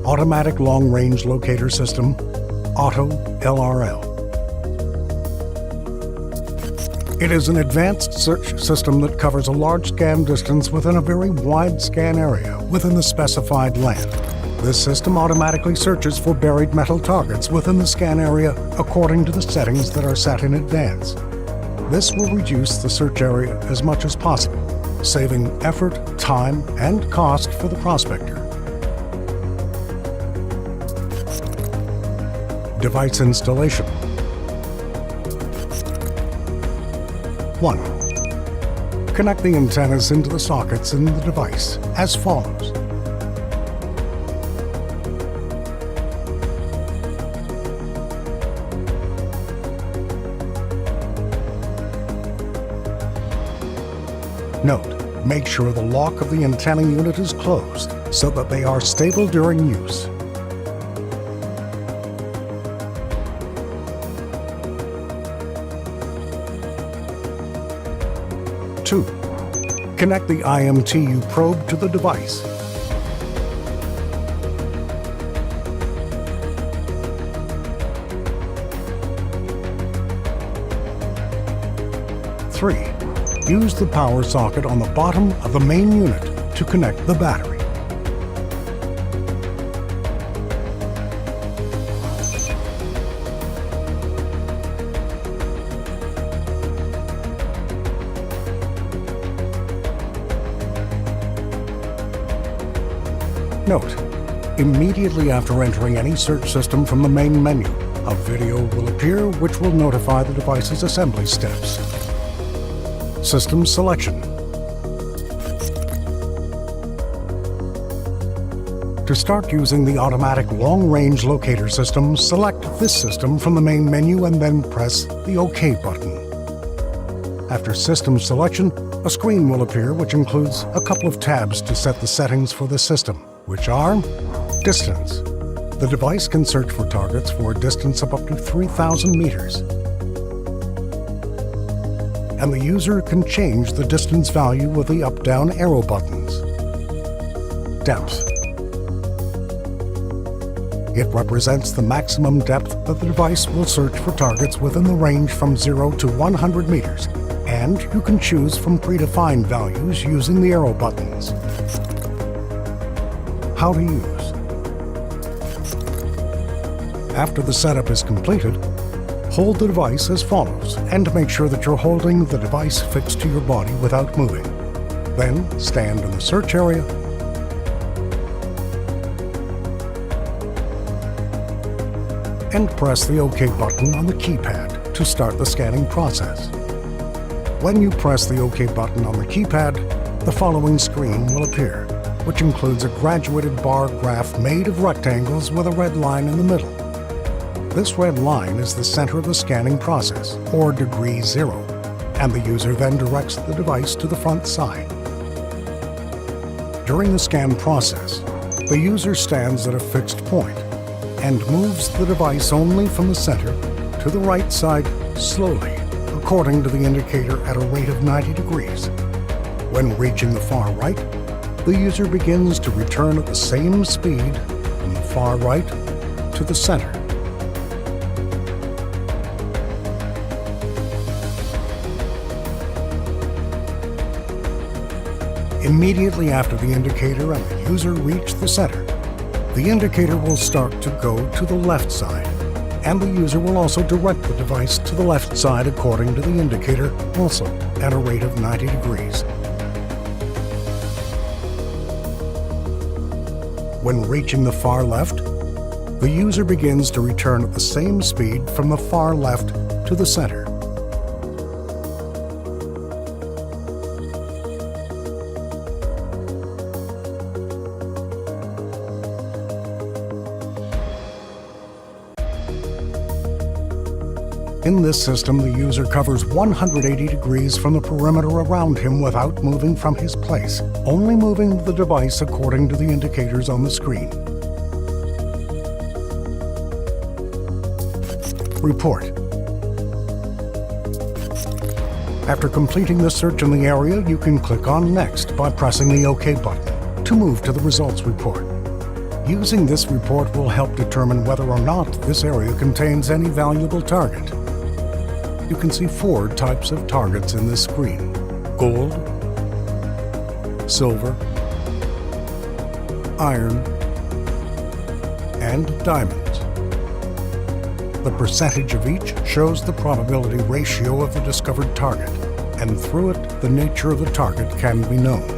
Automatic Long Range Locator System, Auto LRL. It is an advanced search system that covers a large scan distance within a very wide scan area within the specified land. This system automatically searches for buried metal targets within the scan area according to the settings that are set in advance. This will reduce the search area as much as possible, saving effort, time, and cost for the prospector. Device installation. 1. Connect the antennas into the sockets in the device as follows. Note, make sure the lock of the antenna unit is closed so that they are stable during use. Two, connect the IMTU probe to the device. Three, use the power socket on the bottom of the main unit to connect the battery. Note, immediately after entering any search system from the main menu, a video will appear which will notify the device's assembly steps. System selection. To start using the automatic long-range locator system, select this system from the main menu and then press the OK button. After system selection, a screen will appear which includes a couple of tabs to set the settings for the system, which are distance. The device can search for targets for a distance of up to 3,000 meters. And the user can change the distance value with the up-down arrow buttons. Depth. It represents the maximum depth that the device will search for targets within the range from 0 to 100 meters, and you can choose from predefined values using the arrow buttons. How to use. After the setup is completed, hold the device as follows and make sure that you're holding the device fixed to your body without moving. Then stand in the search area and press the OK button on the keypad to start the scanning process. When you press the OK button on the keypad, the following screen will appear, which includes a graduated bar graph made of rectangles with a red line in the middle. This red line is the center of the scanning process, or degree 0, and the user then directs the device to the front side. During the scan process, the user stands at a fixed point and moves the device only from the center to the right side slowly, according to the indicator at a rate of 90 degrees. When reaching the far right, the user begins to return at the same speed from the far right to the center. Immediately after the indicator and the user reach the center, the indicator will start to go to the left side, and the user will also direct the device to the left side according to the indicator, also at a rate of 90 degrees. When reaching the far left, the user begins to return at the same speed from the far left to the center. In this system, the user covers 180 degrees from the perimeter around him without moving from his place, only moving the device according to the indicators on the screen. Report. After completing the search in the area, you can click on Next by pressing the OK button to move to the results report. Using this report will help determine whether or not this area contains any valuable target. You can see 4 types of targets in this screen: gold, silver, iron, and diamonds. The percentage of each shows the probability ratio of the discovered target, and through it, the nature of the target can be known.